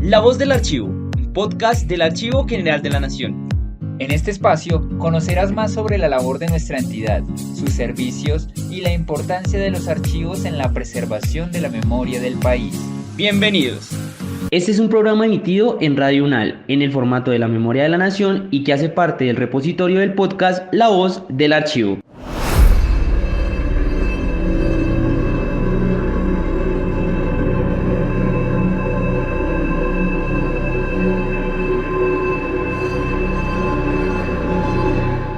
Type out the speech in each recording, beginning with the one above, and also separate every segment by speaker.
Speaker 1: La Voz del Archivo, un podcast del Archivo General de la Nación.
Speaker 2: En este espacio conocerás más sobre la labor de nuestra entidad, sus servicios y la importancia de los archivos en la preservación de la memoria del país.
Speaker 1: Bienvenidos.
Speaker 3: Este es un programa emitido en Radio UNAL, en el formato de la Memoria de la Nación y que hace parte del repositorio del podcast La Voz del Archivo.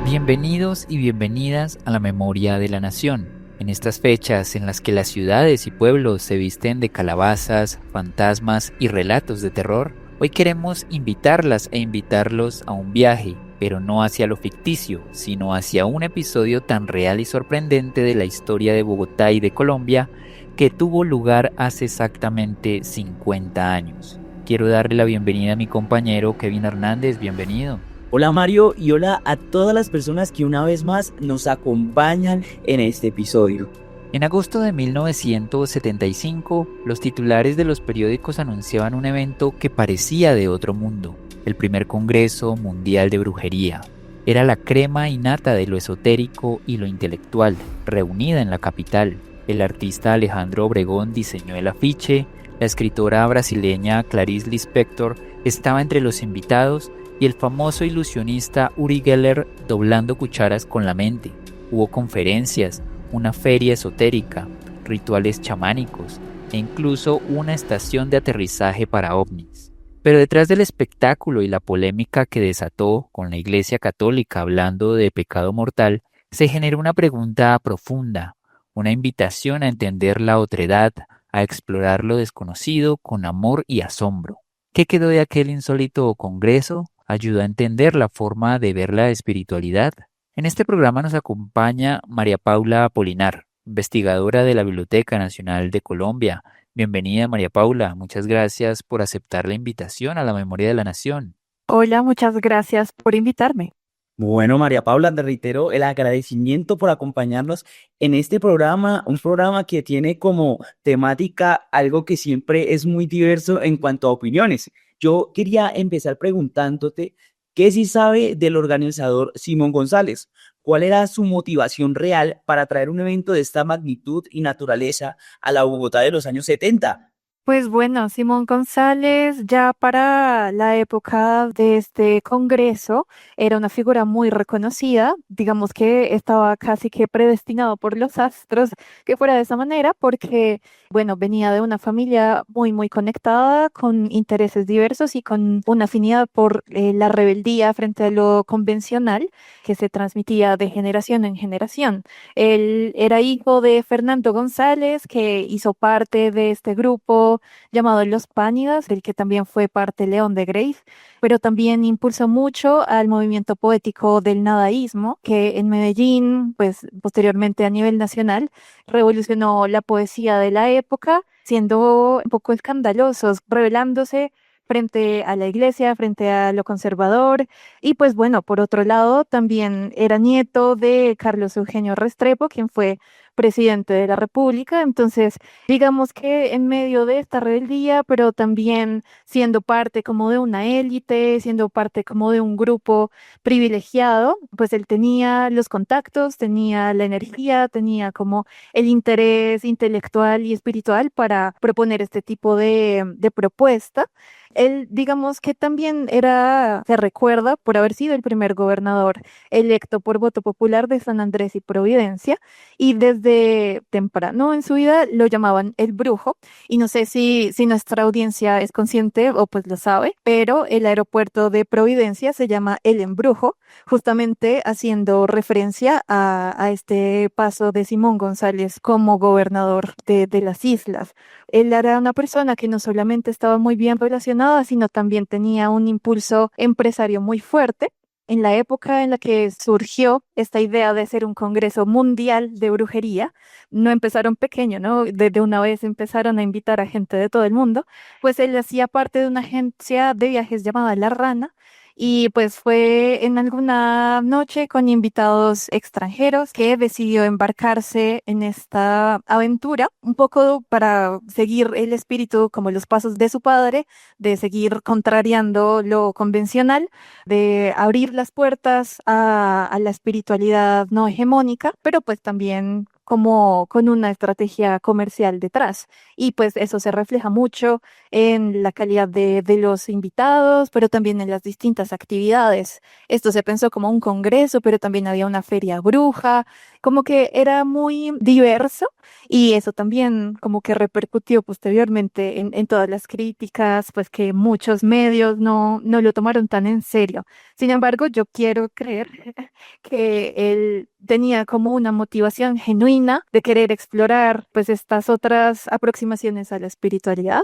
Speaker 2: Bienvenidos y bienvenidas a la Memoria de la Nación. En estas fechas en las que las ciudades y pueblos se visten de calabazas, fantasmas y relatos de terror, hoy queremos invitarlas e invitarlos a un viaje, pero no hacia lo ficticio, sino hacia un episodio tan real y sorprendente de la historia de Bogotá y de Colombia que tuvo lugar hace exactamente 50 años. Quiero darle la bienvenida a mi compañero Kevin Hernández, bienvenido.
Speaker 4: Hola Mario y hola a todas las personas que una vez más nos acompañan en este episodio.
Speaker 2: En agosto de 1975, los titulares de los periódicos anunciaban un evento que parecía de otro mundo, el primer Congreso Mundial de Brujería. Era la crema innata de lo esotérico y lo intelectual, reunida en la capital. El artista Alejandro Obregón diseñó el afiche, la escritora brasileña Clarice Lispector estaba entre los invitados y el famoso ilusionista Uri Geller doblando cucharas con la mente. Hubo conferencias, una feria esotérica, rituales chamánicos e incluso una estación de aterrizaje para ovnis. Pero detrás del espectáculo y la polémica que desató con la Iglesia Católica hablando de pecado mortal, se generó una pregunta profunda, una invitación a entender la otredad, a explorar lo desconocido con amor y asombro. ¿Qué quedó de aquel insólito congreso? Ayuda a entender la forma de ver la espiritualidad. En este programa nos acompaña María Paula Apolinar, investigadora de la Biblioteca Nacional de Colombia. Bienvenida María Paula, muchas gracias por aceptar la invitación a la Memoria de la Nación.
Speaker 5: Hola, muchas gracias por invitarme.
Speaker 4: Bueno, María Paula, te reitero el agradecimiento por acompañarnos en este programa, un programa que tiene como temática algo que siempre es muy diverso en cuanto a opiniones. Yo quería empezar preguntándote qué sí sabe del organizador Simón González, cuál era su motivación real para traer un evento de esta magnitud y naturaleza a la Bogotá de los años 70.
Speaker 5: Pues bueno, Simón González ya para la época de este congreso era una figura muy reconocida, digamos que estaba casi que predestinado por los astros que fuera de esa manera porque, bueno, venía de una familia muy conectada, con intereses diversos y con una afinidad por la rebeldía frente a lo convencional que se transmitía de generación en generación. Él era hijo de Fernando González, que hizo parte de este grupo llamado Los Pánidas, del que también fue parte León de Greiff, pero también impulsó mucho al movimiento poético del nadaísmo, que en Medellín, pues posteriormente a nivel nacional, revolucionó la poesía de la época, siendo un poco escandalosos, rebelándose frente a la iglesia, frente a lo conservador. Y pues bueno, por otro lado, también era nieto de Carlos Eugenio Restrepo, quien fue presidente de la República. Entonces, digamos que en medio de esta rebeldía, pero también siendo parte como de una élite, siendo parte como de un grupo privilegiado, pues él tenía los contactos, tenía la energía, tenía como el interés intelectual y espiritual para proponer este tipo de propuesta. Él, digamos que también se recuerda por haber sido el primer gobernador electo por voto popular de San Andrés y Providencia, y desde temprano en su vida lo llamaban el brujo, y no sé si nuestra audiencia es consciente o pues lo sabe, pero el aeropuerto de Providencia se llama El Embrujo, justamente haciendo referencia a este paso de Simón González como gobernador de las islas. Él era una persona que no solamente estaba muy bien relacionada, sino también tenía un impulso empresario muy fuerte. En la época en la que surgió esta idea de hacer un congreso mundial de brujería, no empezaron pequeño, ¿no? De una vez empezaron a invitar a gente de todo el mundo, pues él hacía parte de una agencia de viajes llamada La Rana, Y pues fue en alguna noche con invitados extranjeros que decidió embarcarse en esta aventura, un poco para seguir el espíritu como los pasos de su padre, de seguir contrariando lo convencional, de abrir las puertas a la espiritualidad no hegemónica, pero pues también como con una estrategia comercial detrás. Y pues eso se refleja mucho en la calidad de los invitados, pero también en las distintas actividades. Esto se pensó como un congreso, pero también había una feria bruja, como que era muy diverso y eso también como que repercutió posteriormente en todas las críticas, pues que muchos medios no lo tomaron tan en serio. Sin embargo, yo quiero creer que él tenía como una motivación genuina de querer explorar pues estas otras aproximaciones a la espiritualidad,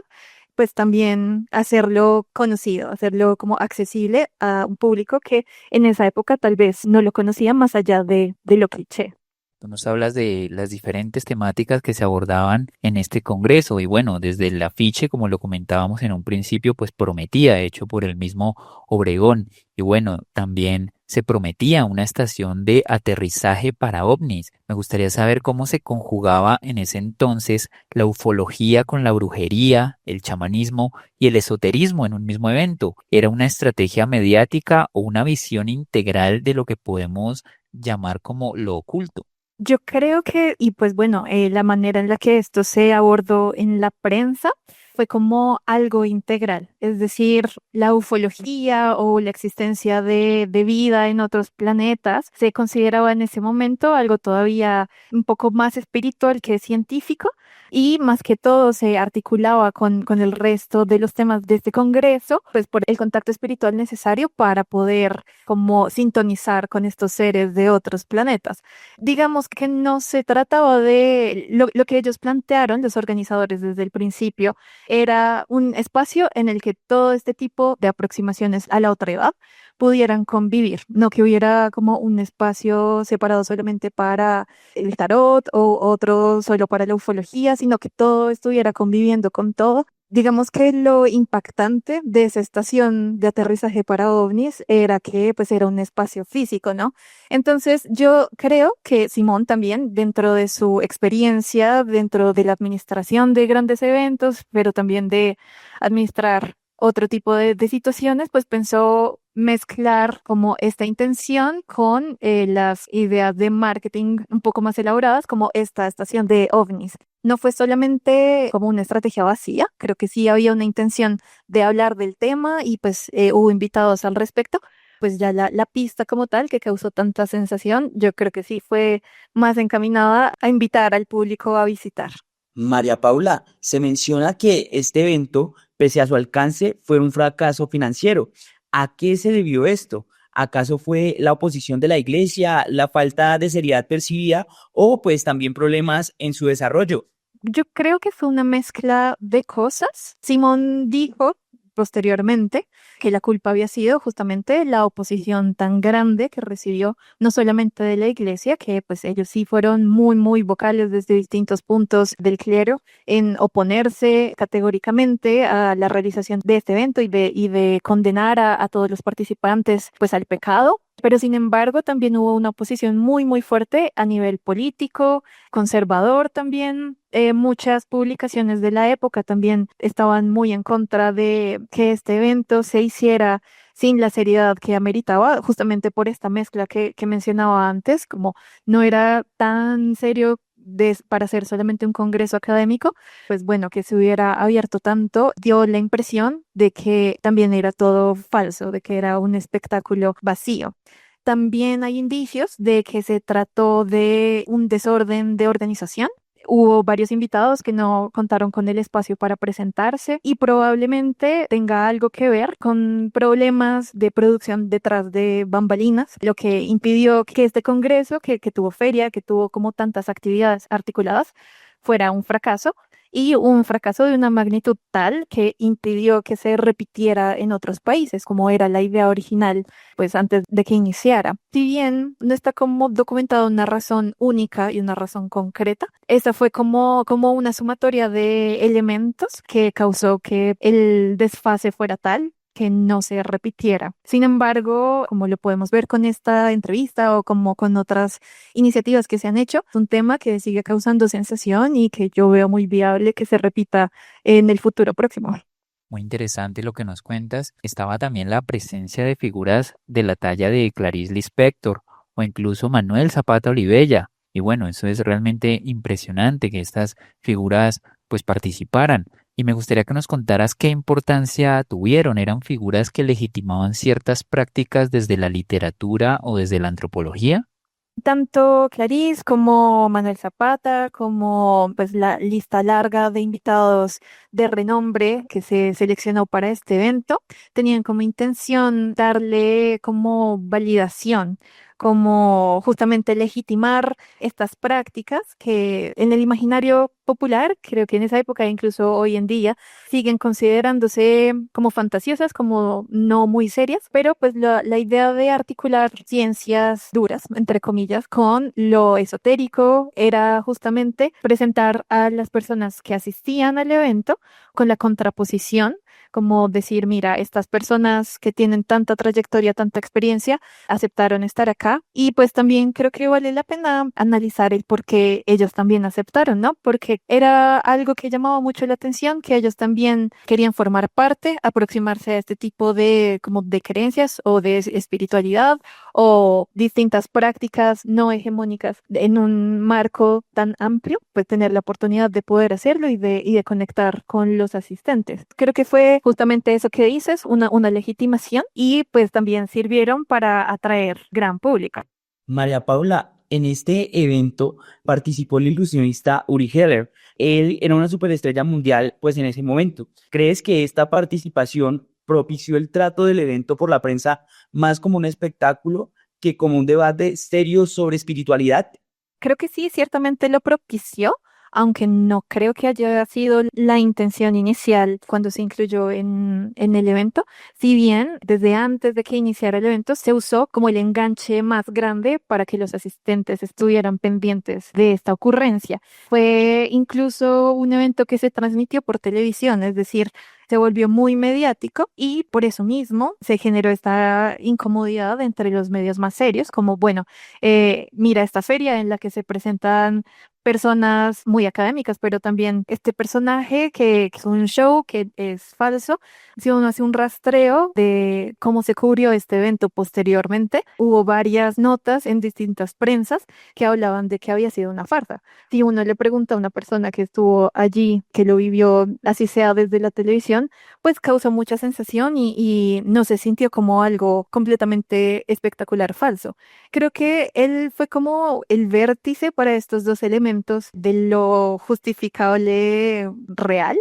Speaker 5: pues también hacerlo conocido, hacerlo como accesible a un público que en esa época tal vez no lo conocía más allá de lo cliché.
Speaker 2: Tú nos hablas de las diferentes temáticas que se abordaban en este congreso y bueno, desde el afiche, como lo comentábamos en un principio, pues prometía, hecho por el mismo Obregón. Y bueno, también se prometía una estación de aterrizaje para ovnis. Me gustaría saber cómo se conjugaba en ese entonces la ufología con la brujería, el chamanismo y el esoterismo en un mismo evento. ¿Era una estrategia mediática o una visión integral de lo que podemos llamar como lo oculto?
Speaker 5: Yo creo que, y pues bueno, la manera en la que esto se abordó en la prensa fue como algo integral, es decir, la ufología o la existencia de vida en otros planetas se consideraba en ese momento algo todavía un poco más espiritual que científico y más que todo se articulaba con el resto de los temas de este congreso, pues por el contacto espiritual necesario para poder como sintonizar con estos seres de otros planetas. Digamos que no se trataba de lo que ellos plantearon, los organizadores desde el principio, era un espacio en el que todo este tipo de aproximaciones a la otra edad pudieran convivir, no que hubiera como un espacio separado solamente para el tarot o otro solo para la ufología, sino que todo estuviera conviviendo con todo. Digamos que lo impactante de esa estación de aterrizaje para ovnis era que pues era un espacio físico, ¿no? Entonces yo creo que Simón también, dentro de su experiencia, dentro de la administración de grandes eventos, pero también de administrar otro tipo de situaciones, pues pensó mezclar como esta intención con las ideas de marketing un poco más elaboradas, como esta estación de ovnis. No fue solamente como una estrategia vacía, creo que sí había una intención de hablar del tema y pues hubo invitados al respecto. Pues ya la pista como tal que causó tanta sensación, yo creo que sí fue más encaminada a invitar al público a visitar.
Speaker 4: María Paula, se menciona que este evento, pese a su alcance, fue un fracaso financiero. ¿A qué se debió esto? ¿Acaso fue la oposición de la iglesia, la falta de seriedad percibida o pues también problemas en su desarrollo?
Speaker 5: Yo creo que fue una mezcla de cosas. Simón dijo posteriormente que la culpa había sido justamente la oposición tan grande que recibió no solamente de la iglesia, que pues ellos sí fueron muy vocales desde distintos puntos del clero en oponerse categóricamente a la realización de este evento y de condenar a todos los participantes pues al pecado. Pero sin embargo, también hubo una oposición muy fuerte a nivel político, conservador también. Muchas publicaciones de la época también estaban muy en contra de que este evento se hiciera sin la seriedad que ameritaba, justamente por esta mezcla que mencionaba antes, como no era tan serio para ser solamente un congreso académico, pues bueno, que se hubiera abierto tanto, dio la impresión de que también era todo falso, de que era un espectáculo vacío. También hay indicios de que se trató de un desorden de organización. Hubo varios invitados que no contaron con el espacio para presentarse y probablemente tenga algo que ver con problemas de producción detrás de bambalinas, lo que impidió que este congreso, que tuvo feria, que tuvo como tantas actividades articuladas, fuera un fracaso y un fracaso de una magnitud tal que impidió que se repitiera en otros países, como era la idea original, pues antes de que iniciara. Si bien no está como documentada una razón única y una razón concreta, esa fue como una sumatoria de elementos que causó que el desfase fuera tal que no se repitiera. Sin embargo, como lo podemos ver con esta entrevista o como con otras iniciativas que se han hecho, es un tema que sigue causando sensación y que yo veo muy viable que se repita en el futuro próximo.
Speaker 2: Muy interesante lo que nos cuentas. Estaba también la presencia de figuras de la talla de Clarice Lispector o incluso Manuel Zapata Olivella. Y bueno, eso es realmente impresionante que estas figuras pues participaran. Y me gustaría que nos contaras qué importancia tuvieron. ¿Eran figuras que legitimaban ciertas prácticas desde la literatura o desde la antropología?
Speaker 5: Tanto Clarice como Manuel Zapata, como pues la lista larga de invitados de renombre que se seleccionó para este evento, tenían como intención darle como validación, como justamente legitimar estas prácticas que en el imaginario popular, creo que en esa época, incluso hoy en día, siguen considerándose como fantasiosas, como no muy serias, pero pues la idea de articular ciencias duras, entre comillas, con lo esotérico era justamente presentar a las personas que asistían al evento con la contraposición, como decir, mira, estas personas que tienen tanta trayectoria, tanta experiencia, aceptaron estar acá. Y pues también creo que vale la pena analizar el por qué ellos también aceptaron, ¿no? Porque era algo que llamaba mucho la atención, que ellos también querían formar parte, aproximarse a este tipo de como de creencias o de espiritualidad o distintas prácticas no hegemónicas en un marco tan amplio, pues tener la oportunidad de poder hacerlo y de conectar con los asistentes. Creo que fue justamente eso que dices, una legitimación y pues también sirvieron para atraer gran público.
Speaker 4: María Paula, en este evento participó el ilusionista Uri Geller. Él era una superestrella mundial, pues en ese momento. ¿Crees que esta participación propició el trato del evento por la prensa más como un espectáculo que como un debate serio sobre espiritualidad?
Speaker 5: Creo que sí, ciertamente lo propició, aunque no creo que haya sido la intención inicial cuando se incluyó en el evento. Si bien desde antes de que iniciara el evento se usó como el enganche más grande para que los asistentes estuvieran pendientes de esta ocurrencia. Fue incluso un evento que se transmitió por televisión, es decir, se volvió muy mediático y por eso mismo se generó esta incomodidad entre los medios más serios, como, bueno, mira esta feria en la que se presentan personas muy académicas, pero también este personaje que es un show que es falso. Si uno hace un rastreo de cómo se cubrió este evento posteriormente, hubo varias notas en distintas prensas que hablaban de que había sido una farsa. Si uno le pregunta a una persona que estuvo allí, que lo vivió así sea desde la televisión, pues causó mucha sensación y no se sintió como algo completamente espectacular falso. Creo que él fue como el vértice para estos dos elementos de lo justificable real,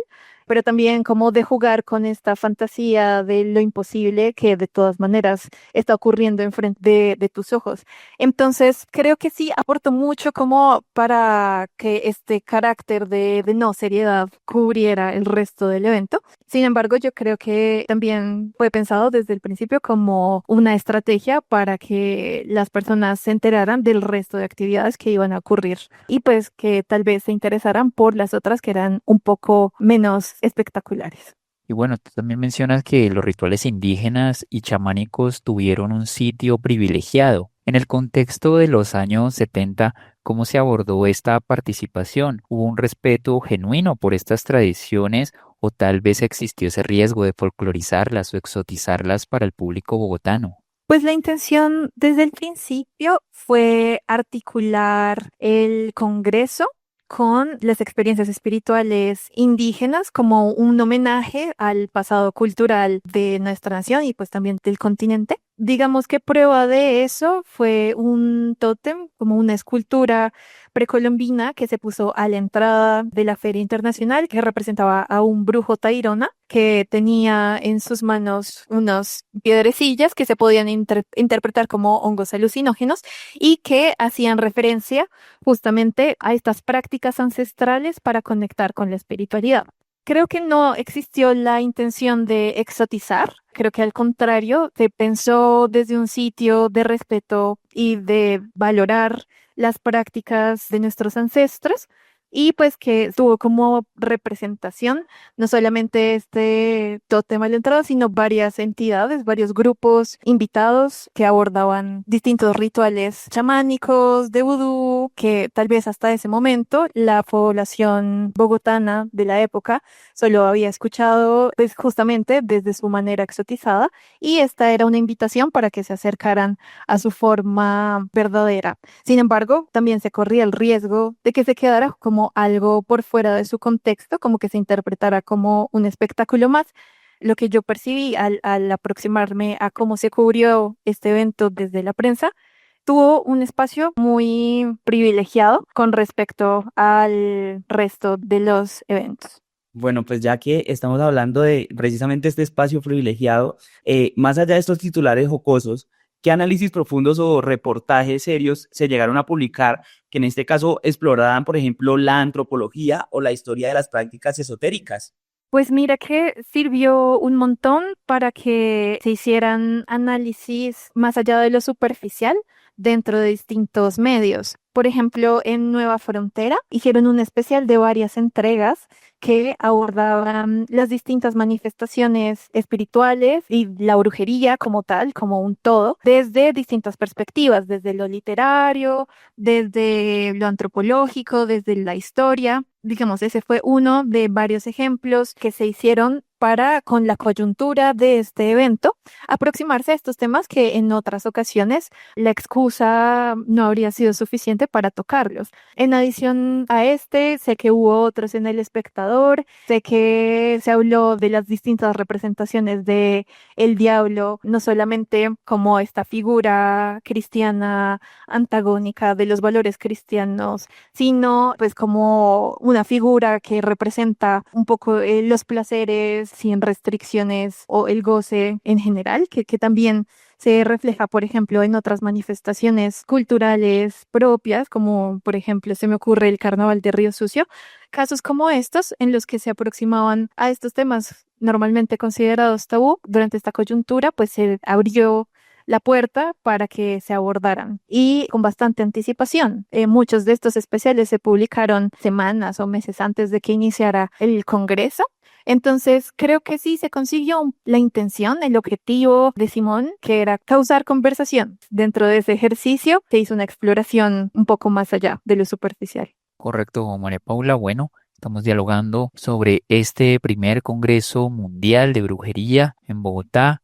Speaker 5: pero también como de jugar con esta fantasía de lo imposible que de todas maneras está ocurriendo enfrente de tus ojos. Entonces, creo que sí aportó mucho como para que este carácter de no seriedad cubriera el resto del evento. Sin embargo, yo creo que también fue pensado desde el principio como una estrategia para que las personas se enteraran del resto de actividades que iban a ocurrir y pues que tal vez se interesaran por las otras que eran un poco menos espectaculares.
Speaker 2: Y bueno, tú también mencionas que los rituales indígenas y chamánicos tuvieron un sitio privilegiado. En el contexto de los años 70, ¿cómo se abordó esta participación? ¿Hubo un respeto genuino por estas tradiciones o tal vez existió ese riesgo de folclorizarlas o exotizarlas para el público bogotano?
Speaker 5: Pues la intención desde el principio fue articular el Congreso con las experiencias espirituales indígenas como un homenaje al pasado cultural de nuestra nación y pues también del continente. Digamos que prueba de eso fue un tótem, como una escultura precolombina que se puso a la entrada de la Feria Internacional que representaba a un brujo tairona que tenía en sus manos unas piedrecillas que se podían interpretar como hongos alucinógenos y que hacían referencia justamente a estas prácticas ancestrales para conectar con la espiritualidad. Creo que no existió la intención de exotizar, creo que al contrario, se pensó desde un sitio de respeto y de valorar las prácticas de nuestros ancestros y pues que tuvo como representación no solamente este tótem al entrada, sino varias entidades, varios grupos invitados que abordaban distintos rituales chamánicos de vudú, que tal vez hasta ese momento la población bogotana de la época solo había escuchado pues justamente desde su manera exotizada, y esta era una invitación para que se acercaran a su forma verdadera. Sin embargo, también se corría el riesgo de que se quedara como algo por fuera de su contexto, como que se interpretara como un espectáculo más. Lo que yo percibí al aproximarme a cómo se cubrió este evento desde la prensa, tuvo un espacio muy privilegiado con respecto al resto de los eventos.
Speaker 4: Bueno, pues ya que estamos hablando de precisamente este espacio privilegiado, más allá de estos titulares jocosos, ¿qué análisis profundos o reportajes serios se llegaron a publicar que en este caso exploraran, por ejemplo, la antropología o la historia de las prácticas esotéricas?
Speaker 5: Pues mira que sirvió un montón para que se hicieran análisis más allá de lo superficial dentro de distintos medios. Por ejemplo, en Nueva Frontera hicieron un especial de varias entregas que abordaban las distintas manifestaciones espirituales y la brujería como tal, como un todo, desde distintas perspectivas, desde lo literario, desde lo antropológico, desde la historia. Digamos, ese fue uno de varios ejemplos que se hicieron para, con la coyuntura de este evento, aproximarse a estos temas que en otras ocasiones la excusa no habría sido suficiente para tocarlos. En adición a este, sé que hubo otros en El Espectador, sé que se habló de las distintas representaciones de el diablo, no solamente como esta figura cristiana antagónica de los valores cristianos, sino pues como una figura que representa un poco los placeres sin restricciones o el goce en general, que también se refleja, por ejemplo, en otras manifestaciones culturales propias, como por ejemplo se me ocurre el Carnaval de Río Sucio, casos como estos en los que se aproximaban a estos temas normalmente considerados tabú durante esta coyuntura, pues se abrió la puerta para que se abordaran y con bastante anticipación. Muchos de estos especiales se publicaron semanas o meses antes de que iniciara el Congreso. Entonces, creo que sí se consiguió la intención, el objetivo de Simón, que era causar conversación. Dentro de ese ejercicio se hizo una exploración un poco más allá de lo superficial.
Speaker 2: Correcto, María Paula. Bueno, estamos dialogando sobre este primer Congreso Mundial de Brujería en Bogotá.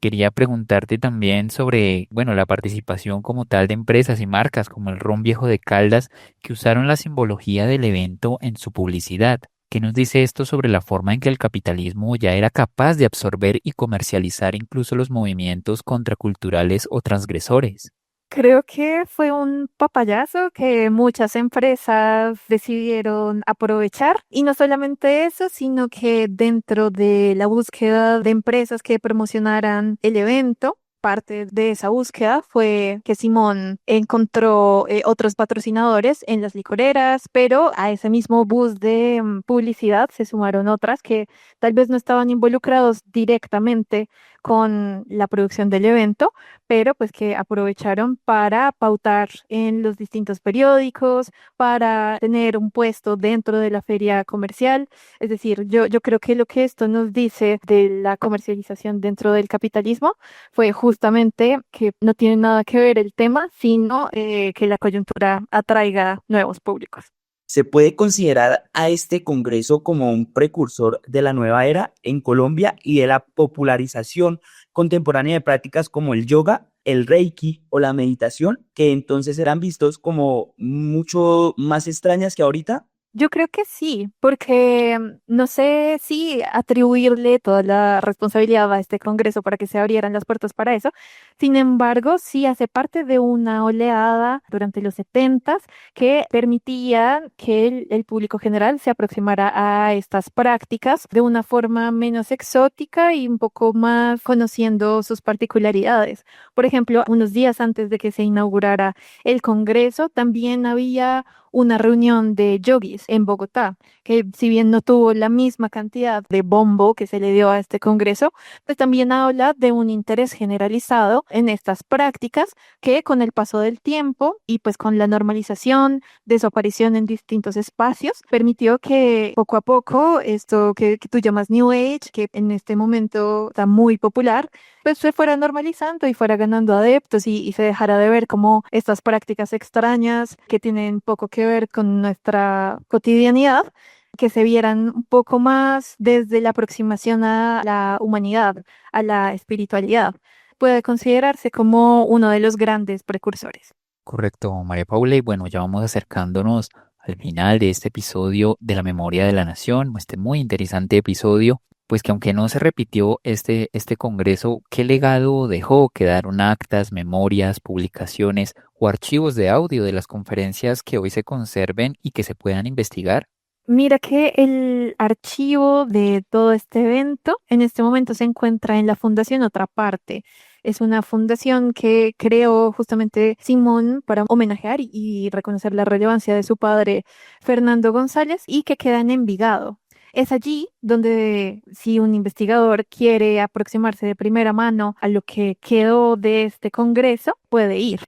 Speaker 2: Quería preguntarte también sobre, bueno, la participación como tal de empresas y marcas como el Ron Viejo de Caldas que usaron la simbología del evento en su publicidad. ¿Qué nos dice esto sobre la forma en que el capitalismo ya era capaz de absorber y comercializar incluso los movimientos contraculturales o transgresores?
Speaker 5: Creo que fue un papayazo que muchas empresas decidieron aprovechar, y no solamente eso, sino que dentro de la búsqueda de empresas que promocionaran el evento, parte de esa búsqueda fue que Simón encontró otros patrocinadores en las licoreras, pero a ese mismo bus de publicidad se sumaron otras que tal vez no estaban involucrados directamente con la producción del evento, pero pues que aprovecharon para pautar en los distintos periódicos, para tener un puesto dentro de la feria comercial. Es decir, yo creo que lo que esto nos dice de la comercialización dentro del capitalismo fue justamente que no tiene nada que ver el tema, sino que la coyuntura atraiga nuevos públicos.
Speaker 4: ¿Se puede considerar a este congreso como un precursor de la nueva era en Colombia y de la popularización contemporánea de prácticas como el yoga, el reiki o la meditación, que entonces eran vistos como mucho más extrañas que ahorita?
Speaker 5: Yo creo que sí, porque no sé si atribuirle toda la responsabilidad a este Congreso para que se abrieran las puertas para eso. Sin embargo, sí hace parte de una oleada durante los 70 que permitía que el público general se aproximara a estas prácticas de una forma menos exótica y un poco más conociendo sus particularidades. Por ejemplo, unos días antes de que se inaugurara el Congreso, también había una reunión de yogis en Bogotá, que si bien no tuvo la misma cantidad de bombo que se le dio a este congreso, pues también habla de un interés generalizado en estas prácticas que con el paso del tiempo y pues con la normalización de su aparición en distintos espacios, permitió que poco a poco esto que tú llamas New Age, que en este momento está muy popular, pues se fuera normalizando y fuera ganando adeptos y se dejara de ver como estas prácticas extrañas que tienen poco que ver con nuestra cotidianidad, que se vieran un poco más desde la aproximación a la humanidad, a la espiritualidad. Puede considerarse como uno de los grandes precursores.
Speaker 2: Correcto, María Paula, y bueno, ya vamos acercándonos al final de este episodio de la Memoria de la Nación, este muy interesante episodio, pues que aunque no se repitió este congreso, ¿qué legado dejó? ¿Quedaron actas, memorias, publicaciones o archivos de audio de las conferencias que hoy se conserven y que se puedan investigar?
Speaker 5: Mira que el archivo de todo este evento en este momento se encuentra en la Fundación Otra Parte. Es una fundación que creó justamente Simón para homenajear y reconocer la relevancia de su padre Fernando González y que queda en Envigado. Es allí donde si un investigador quiere aproximarse de primera mano a lo que quedó de este congreso, puede ir.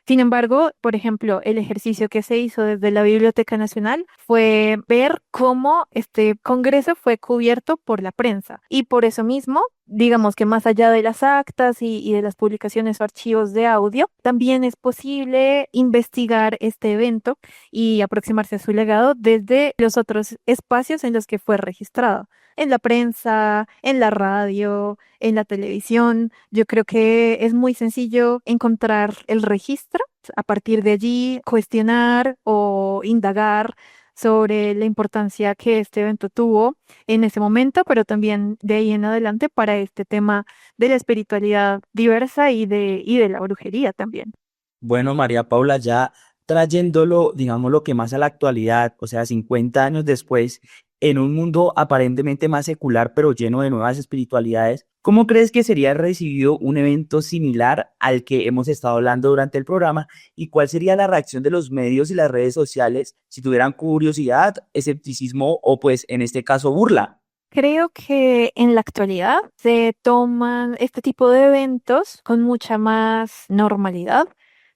Speaker 5: Sin embargo, por ejemplo, el ejercicio que se hizo desde la Biblioteca Nacional fue ver cómo este congreso fue cubierto por la prensa. Y por eso mismo, digamos que más allá de las actas y de las publicaciones o archivos de audio, también es posible investigar este evento y aproximarse a su legado desde los otros espacios en los que fue registrado. En la prensa, en la radio, en la televisión. Yo creo que es muy sencillo encontrar el registro, a partir de allí cuestionar o indagar sobre la importancia que este evento tuvo en ese momento, pero también de ahí en adelante para este tema de la espiritualidad diversa y de la brujería también.
Speaker 4: Bueno, María Paula, ya trayéndolo, digamos, lo que más a la actualidad, o sea, 50 años después, en un mundo aparentemente más secular, pero lleno de nuevas espiritualidades, ¿cómo crees que sería recibido un evento similar al que hemos estado hablando durante el programa? ¿Y cuál sería la reacción de los medios y las redes sociales si tuvieran curiosidad, escepticismo o, pues, en este caso, burla?
Speaker 5: Creo que en la actualidad se toman este tipo de eventos con mucha más normalidad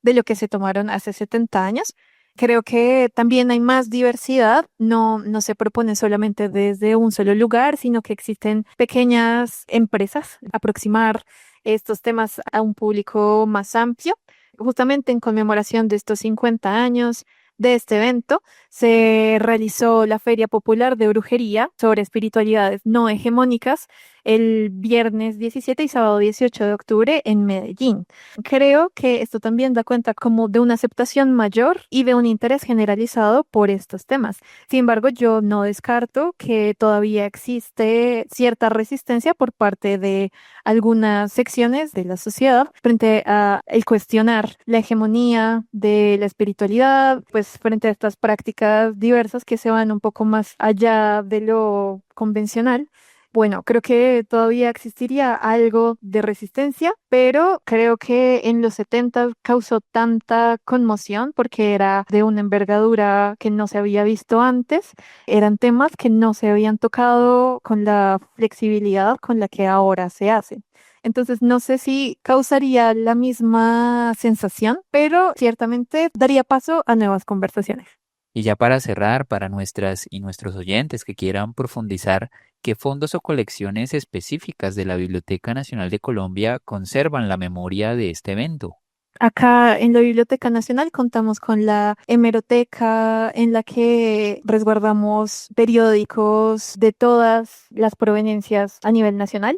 Speaker 5: de lo que se tomaron hace 70 años. Creo que también hay más diversidad, no se propone solamente desde un solo lugar, sino que existen pequeñas empresas aproximar estos temas a un público más amplio. Justamente en conmemoración de estos 50 años de este evento, se realizó la Feria Popular de Brujería sobre espiritualidades no hegemónicas el viernes 17 y sábado 18 de octubre en Medellín. Creo que esto también da cuenta como de una aceptación mayor y de un interés generalizado por estos temas. Sin embargo, yo no descarto que todavía existe cierta resistencia por parte de algunas secciones de la sociedad frente a el cuestionar la hegemonía de la espiritualidad, pues frente a estas prácticas diversas que se van un poco más allá de lo convencional. Bueno, creo que todavía existiría algo de resistencia, pero creo que en los 70 causó tanta conmoción porque era de una envergadura que no se había visto antes, eran temas que no se habían tocado con la flexibilidad con la que ahora se hace. Entonces, no sé si causaría la misma sensación, pero ciertamente daría paso a nuevas conversaciones.
Speaker 2: Y ya para cerrar, para nuestras y nuestros oyentes que quieran profundizar, ¿qué fondos o colecciones específicas de la Biblioteca Nacional de Colombia conservan la memoria de este evento?
Speaker 5: Acá en la Biblioteca Nacional contamos con la hemeroteca en la que resguardamos periódicos de todas las proveniencias a nivel nacional.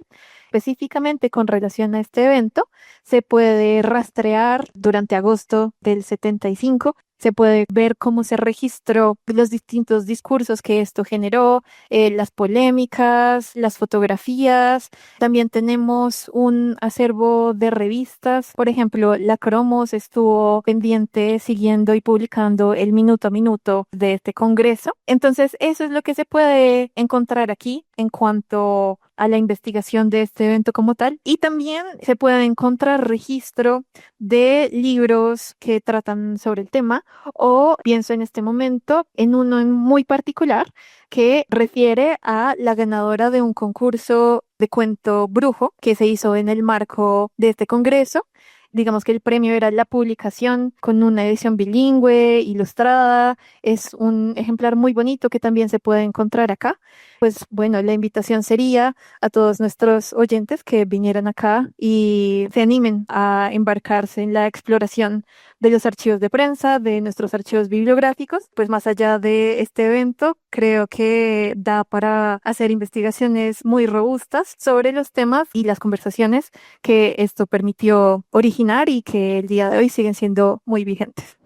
Speaker 5: Específicamente con relación a este evento, se puede rastrear durante agosto del 75. Se puede ver cómo se registró los distintos discursos que esto generó, las polémicas, las fotografías. También tenemos un acervo de revistas. Por ejemplo, la Cromos estuvo pendiente, siguiendo y publicando el minuto a minuto de este congreso. Entonces, eso es lo que se puede encontrar aquí en cuanto a la investigación de este evento como tal. Y también se puede encontrar registro de libros que tratan sobre el tema. o pienso en este momento en uno en muy particular que refiere a la ganadora de un concurso de cuento brujo que se hizo en el marco de este congreso. Digamos que el premio era la publicación con una edición bilingüe, ilustrada. Es un ejemplar muy bonito que también se puede encontrar acá. Pues bueno, la invitación sería a todos nuestros oyentes que vinieran acá y se animen a embarcarse en la exploración de los archivos de prensa, de nuestros archivos bibliográficos. Pues más allá de este evento, creo que da para hacer investigaciones muy robustas sobre los temas y las conversaciones que esto permitió originar y que el día de hoy siguen siendo muy vigentes.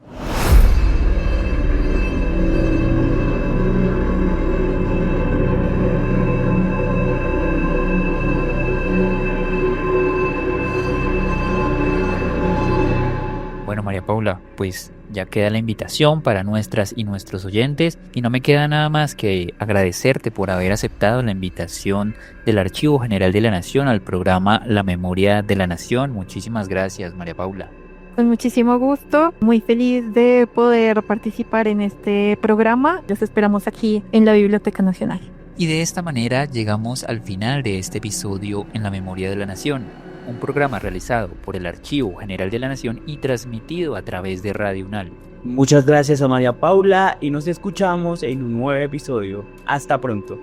Speaker 2: Bueno, María Paula, pues ya queda la invitación para nuestras y nuestros oyentes y no me queda nada más que agradecerte por haber aceptado la invitación del Archivo General de la Nación al programa La Memoria de la Nación. Muchísimas gracias, María Paula.
Speaker 5: Con muchísimo gusto, muy feliz de poder participar en este programa. Los esperamos aquí en la Biblioteca Nacional.
Speaker 2: Y de esta manera llegamos al final de este episodio en La Memoria de la Nación, un programa realizado por el Archivo General de la Nación y transmitido a través de Radio UNAL.
Speaker 4: Muchas gracias a María Paula y nos escuchamos en un nuevo episodio. Hasta pronto.